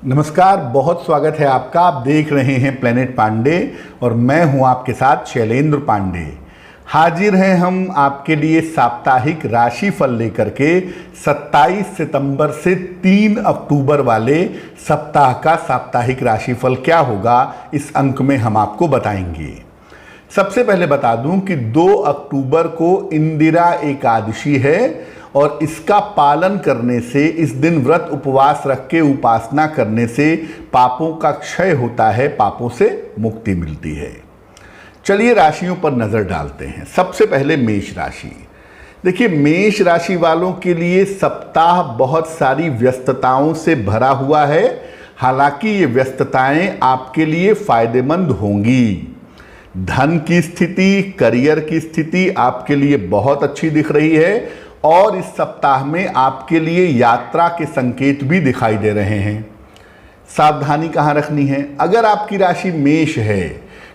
नमस्कार, बहुत स्वागत है आपका। आप देख रहे हैं प्लेनेट पांडे और मैं हूं आपके साथ शैलेंद्र पांडे। हाजिर हैं हम आपके लिए साप्ताहिक राशिफल लेकर के 27 सितंबर से 3 अक्टूबर वाले सप्ताह का साप्ताहिक राशिफल क्या होगा इस अंक में हम आपको बताएंगे। सबसे पहले बता दूं कि 2 अक्टूबर को इंदिरा एकादशी है और इसका पालन करने से, इस दिन व्रत उपवास रख के उपासना करने से पापों का क्षय होता है, पापों से मुक्ति मिलती है। चलिए राशियों पर नजर डालते हैं। सबसे पहले मेष राशि। देखिए, मेष राशि वालों के लिए सप्ताह बहुत सारी व्यस्तताओं से भरा हुआ है। हालांकि ये व्यस्तताएं आपके लिए फायदेमंद होंगी। धन की स्थिति, करियर की स्थिति आपके लिए बहुत अच्छी दिख रही है और इस सप्ताह में आपके लिए यात्रा के संकेत भी दिखाई दे रहे हैं। सावधानी कहाँ रखनी है? अगर आपकी राशि मेष है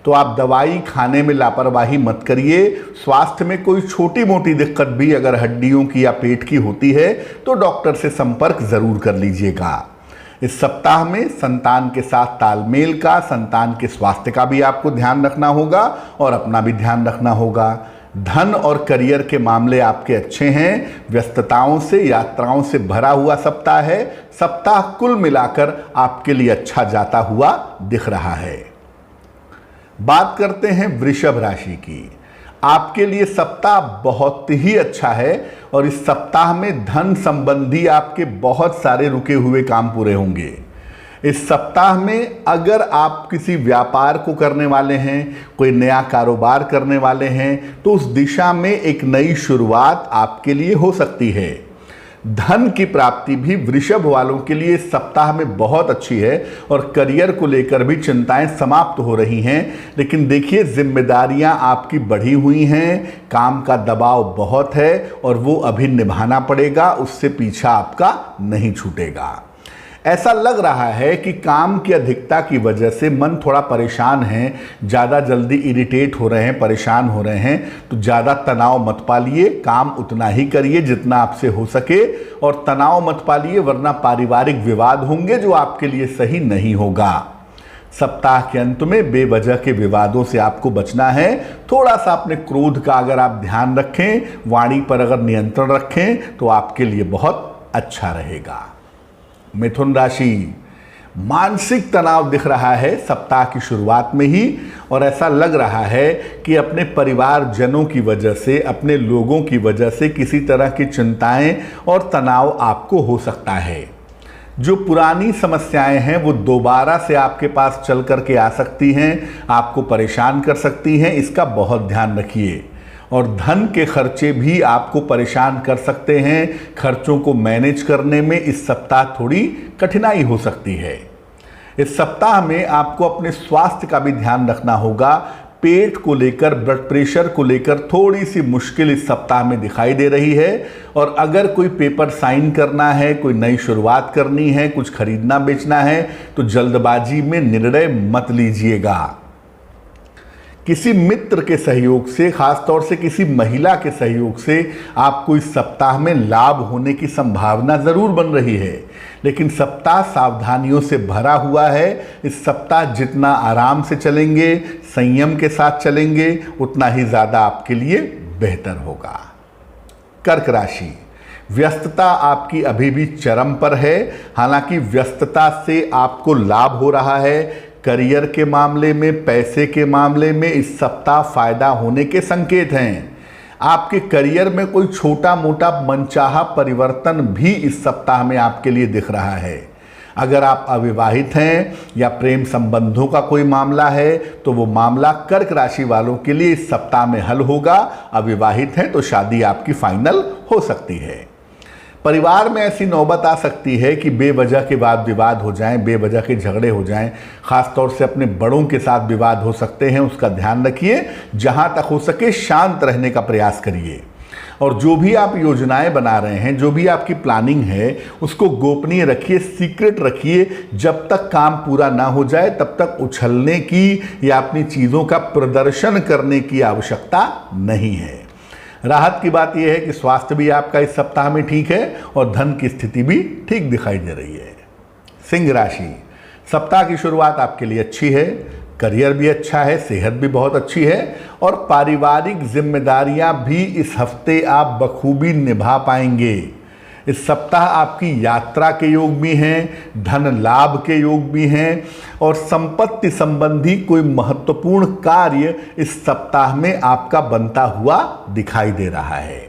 तो आप दवाई खाने में लापरवाही मत करिए। स्वास्थ्य में कोई छोटी मोटी दिक्कत भी अगर हड्डियों की या पेट की होती है तो डॉक्टर से संपर्क जरूर कर लीजिएगा। इस सप्ताह में संतान के साथ तालमेल का, संतान के स्वास्थ्य का भी आपको ध्यान रखना होगा और अपना भी ध्यान रखना होगा। धन और करियर के मामले आपके अच्छे हैं। व्यस्तताओं से, यात्राओं से भरा हुआ सप्ताह है। सप्ताह कुल मिलाकर आपके लिए अच्छा जाता हुआ दिख रहा है। बात करते हैं वृषभ राशि की। आपके लिए सप्ताह बहुत ही अच्छा है और इस सप्ताह में धन संबंधी आपके बहुत सारे रुके हुए काम पूरे होंगे। इस सप्ताह में अगर आप किसी व्यापार को करने वाले हैं, कोई नया कारोबार करने वाले हैं, तो उस दिशा में एक नई शुरुआत आपके लिए हो सकती है। धन की प्राप्ति भी वृषभ वालों के लिए इस सप्ताह में बहुत अच्छी है और करियर को लेकर भी चिंताएं समाप्त हो रही हैं। लेकिन देखिए, जिम्मेदारियां आपकी बढ़ी हुई हैं, काम का दबाव बहुत है और वो अभी निभाना पड़ेगा, उससे पीछा आपका नहीं छूटेगा। ऐसा लग रहा है कि काम की अधिकता की वजह से मन थोड़ा परेशान है, ज़्यादा जल्दी इरिटेट हो रहे हैं, परेशान हो रहे हैं। तो ज़्यादा तनाव मत पालिए, काम उतना ही करिए जितना आपसे हो सके और तनाव मत पालिए, वरना पारिवारिक विवाद होंगे जो आपके लिए सही नहीं होगा। सप्ताह के अंत में बेवजह के विवादों से आपको बचना है। थोड़ा सा अपने क्रोध का अगर आप ध्यान रखें, वाणी पर अगर नियंत्रण रखें तो आपके लिए बहुत अच्छा रहेगा। मिथुन राशि। मानसिक तनाव दिख रहा है सप्ताह की शुरुआत में ही और ऐसा लग रहा है कि अपने परिवारजनों की वजह से, अपने लोगों की वजह से किसी तरह की चिंताएं और तनाव आपको हो सकता है। जो पुरानी समस्याएं हैं वो दोबारा से आपके पास चल करके आ सकती हैं, आपको परेशान कर सकती हैं। इसका बहुत ध्यान रखिए। और धन के खर्चे भी आपको परेशान कर सकते हैं। खर्चों को मैनेज करने में इस सप्ताह थोड़ी कठिनाई हो सकती है। इस सप्ताह में आपको अपने स्वास्थ्य का भी ध्यान रखना होगा। पेट को लेकर, ब्लड प्रेशर को लेकर थोड़ी सी मुश्किल इस सप्ताह में दिखाई दे रही है। और अगर कोई पेपर साइन करना है, कोई नई शुरुआत करनी है, कुछ खरीदना बेचना है तो जल्दबाजी में निर्णय मत लीजिएगा। किसी मित्र के सहयोग से, खासतौर से किसी महिला के सहयोग से आपको इस सप्ताह में लाभ होने की संभावना जरूर बन रही है। लेकिन सप्ताह सावधानियों से भरा हुआ है। इस सप्ताह जितना आराम से चलेंगे, संयम के साथ चलेंगे, उतना ही ज़्यादा आपके लिए बेहतर होगा। कर्क राशि। व्यस्तता आपकी अभी भी चरम पर है। हालांकि व्यस्तता से आपको लाभ हो रहा है। करियर के मामले में, पैसे के मामले में इस सप्ताह फायदा होने के संकेत हैं। आपके करियर में कोई छोटा मोटा मनचाहा परिवर्तन भी इस सप्ताह में आपके लिए दिख रहा है। अगर आप अविवाहित हैं या प्रेम संबंधों का कोई मामला है तो वो मामला कर्क राशि वालों के लिए इस सप्ताह में हल होगा। अविवाहित हैं तो शादी आपकी फाइनल हो सकती है। परिवार में ऐसी नौबत आ सकती है कि बेवजह के वाद विवाद हो जाएं, बेवजह के झगड़े हो जाएं। खासतौर से अपने बड़ों के साथ विवाद हो सकते हैं, उसका ध्यान रखिए। जहां तक हो सके शांत रहने का प्रयास करिए। और जो भी आप योजनाएं बना रहे हैं, जो भी आपकी प्लानिंग है, उसको गोपनीय रखिए, सीक्रेट रखिए। जब तक काम पूरा ना हो जाए तब तक उछलने की या अपनी चीज़ों का प्रदर्शन करने की आवश्यकता नहीं है। राहत की बात यह है कि स्वास्थ्य भी आपका इस सप्ताह में ठीक है और धन की स्थिति भी ठीक दिखाई दे रही है। सिंह राशि, सप्ताह की शुरुआत आपके लिए अच्छी है, करियर भी अच्छा है, सेहत भी बहुत अच्छी है और पारिवारिक जिम्मेदारियां भी इस हफ्ते आप बखूबी निभा पाएंगे। इस सप्ताह आपकी यात्रा के योग भी हैं, धन लाभ के योग भी हैं और संपत्ति संबंधी कोई महत्वपूर्ण कार्य इस सप्ताह में आपका बनता हुआ दिखाई दे रहा है।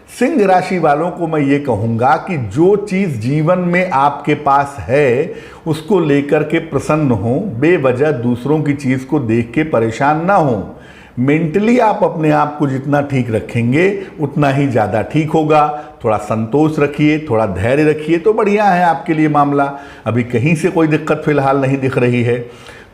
सिंह राशि वालों को मैं ये कहूँगा कि जो चीज़ जीवन में आपके पास है उसको लेकर के प्रसन्न हो, बेवजह दूसरों की चीज़ को देख के परेशान ना हो। मेंटली आप अपने आप को जितना ठीक रखेंगे उतना ही ज़्यादा ठीक होगा। थोड़ा संतोष रखिए, थोड़ा धैर्य रखिए तो बढ़िया है आपके लिए मामला। अभी कहीं से कोई दिक्कत फिलहाल नहीं दिख रही है।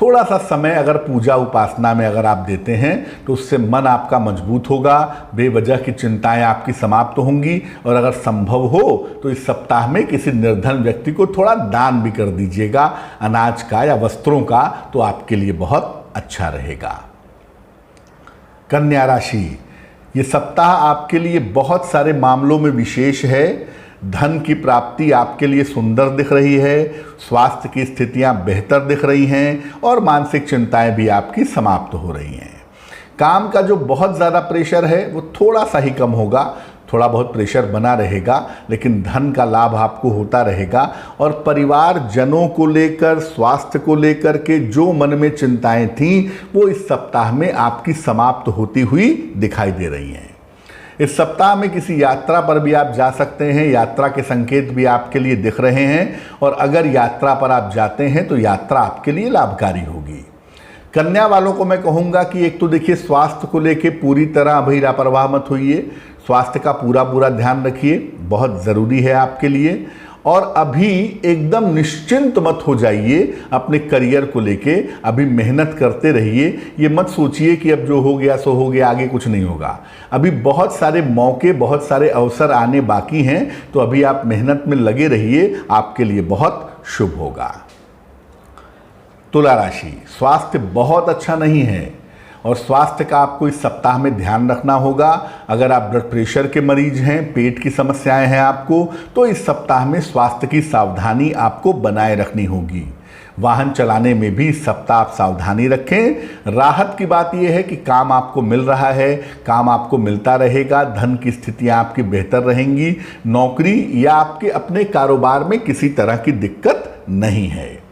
थोड़ा सा समय अगर पूजा उपासना में अगर आप देते हैं तो उससे मन आपका मजबूत होगा, बेवजह की चिंताएं आपकी समाप्त होंगी और अगर संभव हो तो इस सप्ताह में किसी निर्धन व्यक्ति को थोड़ा दान भी कर दीजिएगा, अनाज का या वस्त्रों का, तो आपके लिए बहुत अच्छा रहेगा। कन्या राशि, ये सप्ताह आपके लिए बहुत सारे मामलों में विशेष है। धन की प्राप्ति आपके लिए सुंदर दिख रही है, स्वास्थ्य की स्थितियां बेहतर दिख रही हैं और मानसिक चिंताएं भी आपकी समाप्त हो रही हैं। काम का जो बहुत ज़्यादा प्रेशर है वो थोड़ा सा ही कम होगा, थोड़ा बहुत प्रेशर बना रहेगा, लेकिन धन का लाभ आपको होता रहेगा और परिवार जनों को लेकर, स्वास्थ्य को लेकर के जो मन में चिंताएं थीं वो इस सप्ताह में आपकी समाप्त होती हुई दिखाई दे रही हैं। इस सप्ताह में किसी यात्रा पर भी आप जा सकते हैं, यात्रा के संकेत भी आपके लिए दिख रहे हैं और अगर यात्रा पर आप जाते हैं तो यात्रा आपके लिए लाभकारी होगी। कन्या वालों को मैं कहूँगा कि एक तो देखिए स्वास्थ्य को लेके पूरी तरह अभी लापरवाह मत होइए, स्वास्थ्य का पूरा ध्यान रखिए, बहुत ज़रूरी है आपके लिए। और अभी एकदम निश्चिंत मत हो जाइए अपने करियर को लेके, अभी मेहनत करते रहिए। ये मत सोचिए कि अब जो हो गया सो हो गया, आगे कुछ नहीं होगा। अभी बहुत सारे मौके, बहुत सारे अवसर आने बाकी हैं, तो अभी आप मेहनत में लगे रहिए, आपके लिए बहुत शुभ होगा। तुला राशि, स्वास्थ्य बहुत अच्छा नहीं है और स्वास्थ्य का आपको इस सप्ताह में ध्यान रखना होगा। अगर आप ब्लड प्रेशर के मरीज हैं, पेट की समस्याएं हैं आपको, तो इस सप्ताह में स्वास्थ्य की सावधानी आपको बनाए रखनी होगी। वाहन चलाने में भी इस सप्ताह आप सावधानी रखें। राहत की बात यह है कि काम आपको मिल रहा है, काम आपको मिलता रहेगा, धन की स्थितियां आपकी बेहतर रहेंगी, नौकरी या आपके अपने कारोबार में किसी तरह की दिक्कत नहीं है।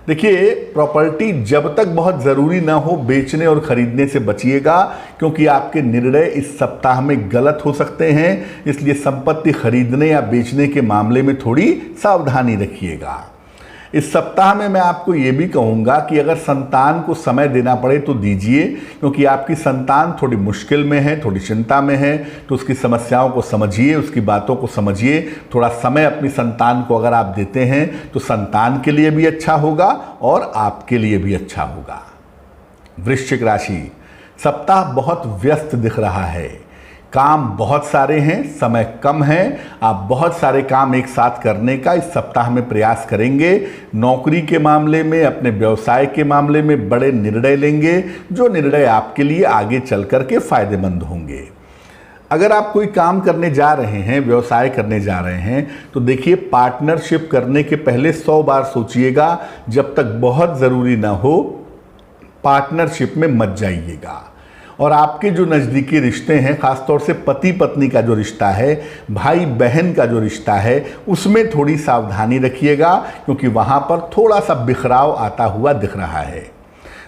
देखिए, प्रॉपर्टी जब तक बहुत ज़रूरी ना हो बेचने और ख़रीदने से बचिएगा, क्योंकि आपके निर्णय इस सप्ताह में गलत हो सकते हैं। इसलिए संपत्ति खरीदने या बेचने के मामले में थोड़ी सावधानी रखिएगा। इस सप्ताह में मैं आपको ये भी कहूँगा कि अगर संतान को समय देना पड़े तो दीजिए, क्योंकि आपकी संतान थोड़ी मुश्किल में है, थोड़ी चिंता में है, तो उसकी समस्याओं को समझिए, उसकी बातों को समझिए। थोड़ा समय अपनी संतान को अगर आप देते हैं तो संतान के लिए भी अच्छा होगा और आपके लिए भी अच्छा होगा। वृश्चिक राशि, सप्ताह बहुत व्यस्त दिख रहा है, काम बहुत सारे हैं, समय कम है। आप बहुत सारे काम एक साथ करने का इस सप्ताह में प्रयास करेंगे। नौकरी के मामले में, अपने व्यवसाय के मामले में बड़े निर्णय लेंगे, जो निर्णय आपके लिए आगे चल कर के फायदेमंद होंगे। अगर आप कोई काम करने जा रहे हैं, व्यवसाय करने जा रहे हैं, तो देखिए पार्टनरशिप करने के पहले 100 बार सोचिएगा। जब तक बहुत ज़रूरी ना हो पार्टनरशिप में मत जाइएगा। और आपके जो नज़दीकी रिश्ते हैं, ख़ासतौर से पति पत्नी का जो रिश्ता है, भाई बहन का जो रिश्ता है, उसमें थोड़ी सावधानी रखिएगा, क्योंकि वहाँ पर थोड़ा सा बिखराव आता हुआ दिख रहा है।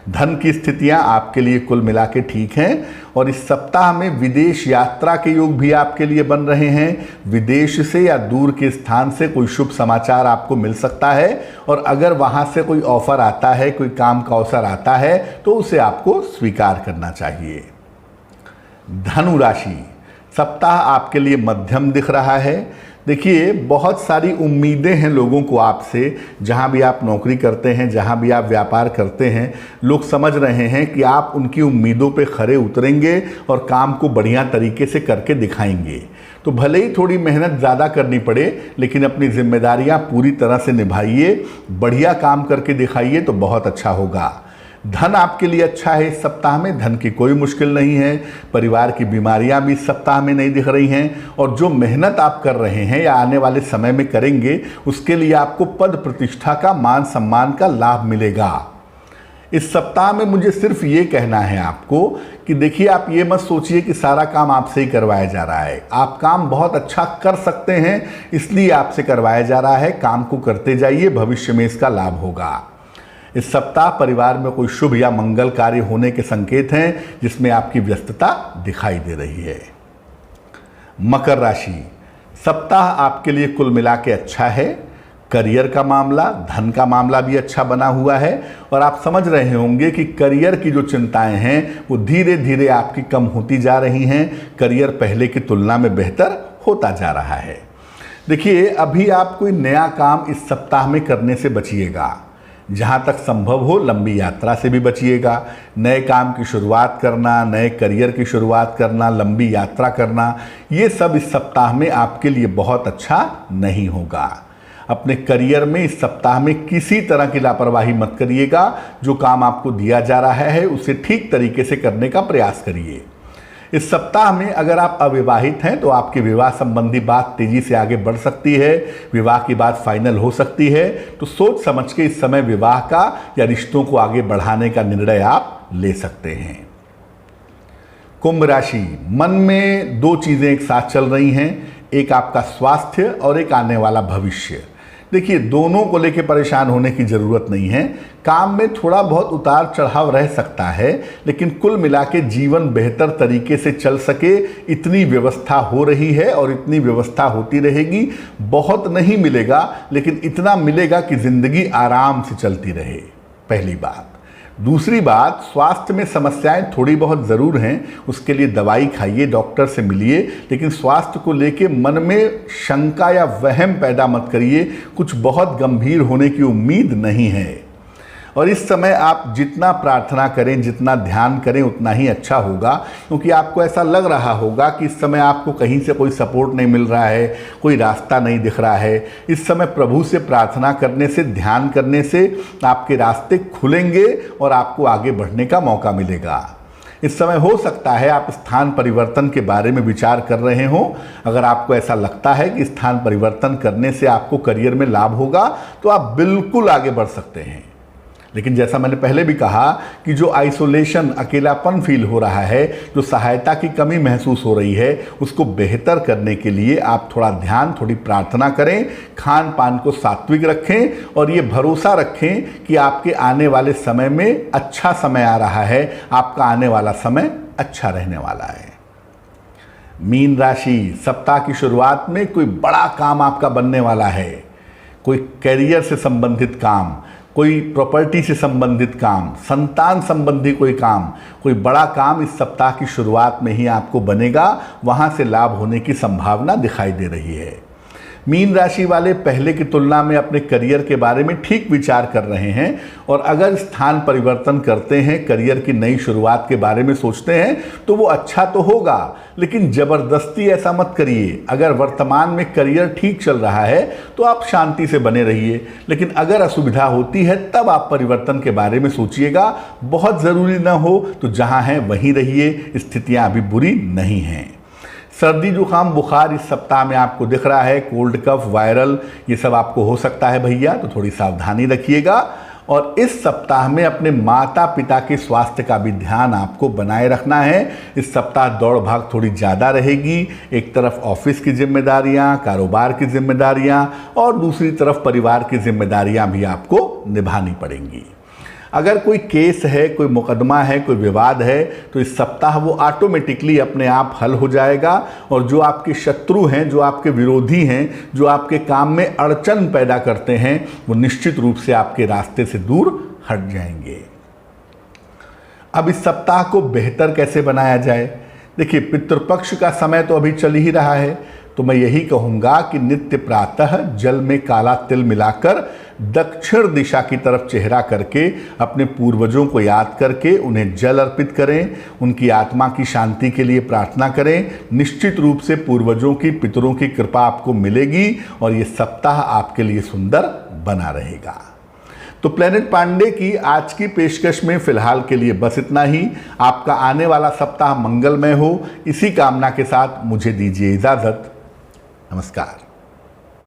धन की स्थितियां आपके लिए कुल मिला के ठीक हैं और इस सप्ताह में विदेश यात्रा के योग भी आपके लिए बन रहे हैं। विदेश से या दूर के स्थान से कोई शुभ समाचार आपको मिल सकता है और अगर वहां से कोई ऑफर आता है, कोई काम का अवसर आता है, तो उसे आपको स्वीकार करना चाहिए। धनु राशि, सप्ताह आपके लिए मध्यम दिख रहा है। देखिए, बहुत सारी उम्मीदें हैं लोगों को आपसे। जहां भी आप नौकरी करते हैं, जहां भी आप व्यापार करते हैं, लोग समझ रहे हैं कि आप उनकी उम्मीदों पे खरे उतरेंगे और काम को बढ़िया तरीके से करके दिखाएंगे। तो भले ही थोड़ी मेहनत ज़्यादा करनी पड़े, लेकिन अपनी जिम्मेदारियां पूरी तरह से निभाइए, बढ़िया काम करके दिखाइए तो बहुत अच्छा होगा। धन आपके लिए अच्छा है इस सप्ताह में, धन की कोई मुश्किल नहीं है। परिवार की बीमारियां भी इस सप्ताह में नहीं दिख रही हैं और जो मेहनत आप कर रहे हैं या आने वाले समय में करेंगे उसके लिए आपको पद प्रतिष्ठा का, मान सम्मान का लाभ मिलेगा। इस सप्ताह में मुझे सिर्फ ये कहना है आपको कि देखिए, आप ये मत सोचिए कि सारा काम आपसे ही करवाया जा रहा है। आप काम बहुत अच्छा कर सकते हैं, इसलिए आपसे करवाया जा रहा है। काम को करते जाइए, भविष्य में इसका लाभ होगा। इस सप्ताह परिवार में कोई शुभ या मंगल कार्य होने के संकेत हैं, जिसमें आपकी व्यस्तता दिखाई दे रही है। मकर राशि, सप्ताह आपके लिए कुल मिला के अच्छा है। करियर का मामला, धन का मामला भी अच्छा बना हुआ है और आप समझ रहे होंगे कि करियर की जो चिंताएं हैं वो धीरे धीरे आपकी कम होती जा रही हैं। करियर पहले की तुलना में बेहतर होता जा रहा है। देखिए, अभी आप कोई नया काम इस सप्ताह में करने से बचिएगा। जहां तक संभव हो लंबी यात्रा से भी बचिएगा। नए काम की शुरुआत करना, नए करियर की शुरुआत करना, लंबी यात्रा करना, ये सब इस सप्ताह में आपके लिए बहुत अच्छा नहीं होगा। अपने करियर में इस सप्ताह में किसी तरह की लापरवाही मत करिएगा। जो काम आपको दिया जा रहा है उसे ठीक तरीके से करने का प्रयास करिए। इस सप्ताह में अगर आप अविवाहित हैं तो आपके विवाह संबंधी बात तेजी से आगे बढ़ सकती है। विवाह की बात फाइनल हो सकती है, तो सोच समझ के इस समय विवाह का या रिश्तों को आगे बढ़ाने का निर्णय आप ले सकते हैं। कुंभ राशि, मन में दो चीजें एक साथ चल रही हैं, एक आपका स्वास्थ्य और एक आने वाला भविष्य। देखिए, दोनों को लेकर परेशान होने की ज़रूरत नहीं है। काम में थोड़ा बहुत उतार चढ़ाव रह सकता है, लेकिन कुल मिला के जीवन बेहतर तरीके से चल सके इतनी व्यवस्था हो रही है और इतनी व्यवस्था होती रहेगी। बहुत नहीं मिलेगा, लेकिन इतना मिलेगा कि ज़िंदगी आराम से चलती रहे, पहली बात। दूसरी बात, स्वास्थ्य में समस्याएं थोड़ी बहुत ज़रूर हैं, उसके लिए दवाई खाइए, डॉक्टर से मिलिए, लेकिन स्वास्थ्य को लेके मन में शंका या वहम पैदा मत करिए। कुछ बहुत गंभीर होने की उम्मीद नहीं है। और इस समय आप जितना प्रार्थना करें, जितना ध्यान करें, उतना ही अच्छा होगा, क्योंकि आपको ऐसा लग रहा होगा कि इस समय आपको कहीं से कोई सपोर्ट नहीं मिल रहा है, कोई रास्ता नहीं दिख रहा है। इस समय प्रभु से प्रार्थना करने से, ध्यान करने से आपके रास्ते खुलेंगे और आपको आगे बढ़ने का मौका मिलेगा। इस समय हो सकता है आप स्थान परिवर्तन के बारे में विचार कर रहे हों। अगर आपको ऐसा लगता है कि स्थान परिवर्तन करने से आपको करियर में लाभ होगा, तो आप बिल्कुल आगे बढ़ सकते हैं। लेकिन जैसा मैंने पहले भी कहा कि जो आइसोलेशन, अकेलापन फील हो रहा है, जो सहायता की कमी महसूस हो रही है, उसको बेहतर करने के लिए आप थोड़ा ध्यान, थोड़ी प्रार्थना करें, खान पान को सात्विक रखें और ये भरोसा रखें कि आपके आने वाले समय में अच्छा समय आ रहा है। आपका आने वाला समय अच्छा रहने वाला है। मीन राशि, सप्ताह की शुरुआत में कोई बड़ा काम आपका बनने वाला है। कोई कैरियर से संबंधित काम, कोई प्रॉपर्टी से संबंधित काम, संतान संबंधी कोई काम, कोई बड़ा काम इस सप्ताह की शुरुआत में ही आपको बनेगा। वहां से लाभ होने की संभावना दिखाई दे रही है। मीन राशि वाले पहले की तुलना में अपने करियर के बारे में ठीक विचार कर रहे हैं और अगर स्थान परिवर्तन करते हैं, करियर की नई शुरुआत के बारे में सोचते हैं, तो वो अच्छा तो होगा, लेकिन ज़बरदस्ती ऐसा मत करिए। अगर वर्तमान में करियर ठीक चल रहा है तो आप शांति से बने रहिए, लेकिन अगर असुविधा होती है तब आप परिवर्तन के बारे में सोचिएगा। बहुत ज़रूरी ना हो तो जहाँ हैं वहीं रहिए, स्थितियाँ अभी बुरी नहीं हैं। सर्दी जुकाम बुखार इस सप्ताह में आपको दिख रहा है, कोल्ड कफ, वायरल, ये सब आपको हो सकता है भैया, तो थोड़ी सावधानी रखिएगा। और इस सप्ताह में अपने माता पिता के स्वास्थ्य का भी ध्यान आपको बनाए रखना है। इस सप्ताह दौड़ भाग थोड़ी ज़्यादा रहेगी। एक तरफ ऑफिस की जिम्मेदारियां, कारोबार की जिम्मेदारियां और दूसरी तरफ परिवार की जिम्मेदारियां भी आपको निभानी पड़ेंगी। अगर कोई केस है, कोई मुकदमा है, कोई विवाद है, तो इस सप्ताह वो ऑटोमेटिकली अपने आप हल हो जाएगा और जो आपके शत्रु हैं, जो आपके विरोधी हैं, जो आपके काम में अड़चन पैदा करते हैं, वो निश्चित रूप से आपके रास्ते से दूर हट जाएंगे। अब इस सप्ताह को बेहतर कैसे बनाया जाए? देखिए, पितृपक्ष का समय तो अभी चल ही रहा है, तो मैं यही कहूँगा कि नित्य प्रातः जल में काला तिल मिलाकर दक्षिण दिशा की तरफ चेहरा करके अपने पूर्वजों को याद करके उन्हें जल अर्पित करें, उनकी आत्मा की शांति के लिए प्रार्थना करें। निश्चित रूप से पूर्वजों की, पितरों की कृपा आपको मिलेगी और ये सप्ताह आपके लिए सुंदर बना रहेगा। तो प्लेनेट पांडे की आज की पेशकश में फिलहाल के लिए बस इतना ही। आपका आने वाला सप्ताह मंगलमय हो, इसी कामना के साथ मुझे दीजिए इजाजत। नमस्कार।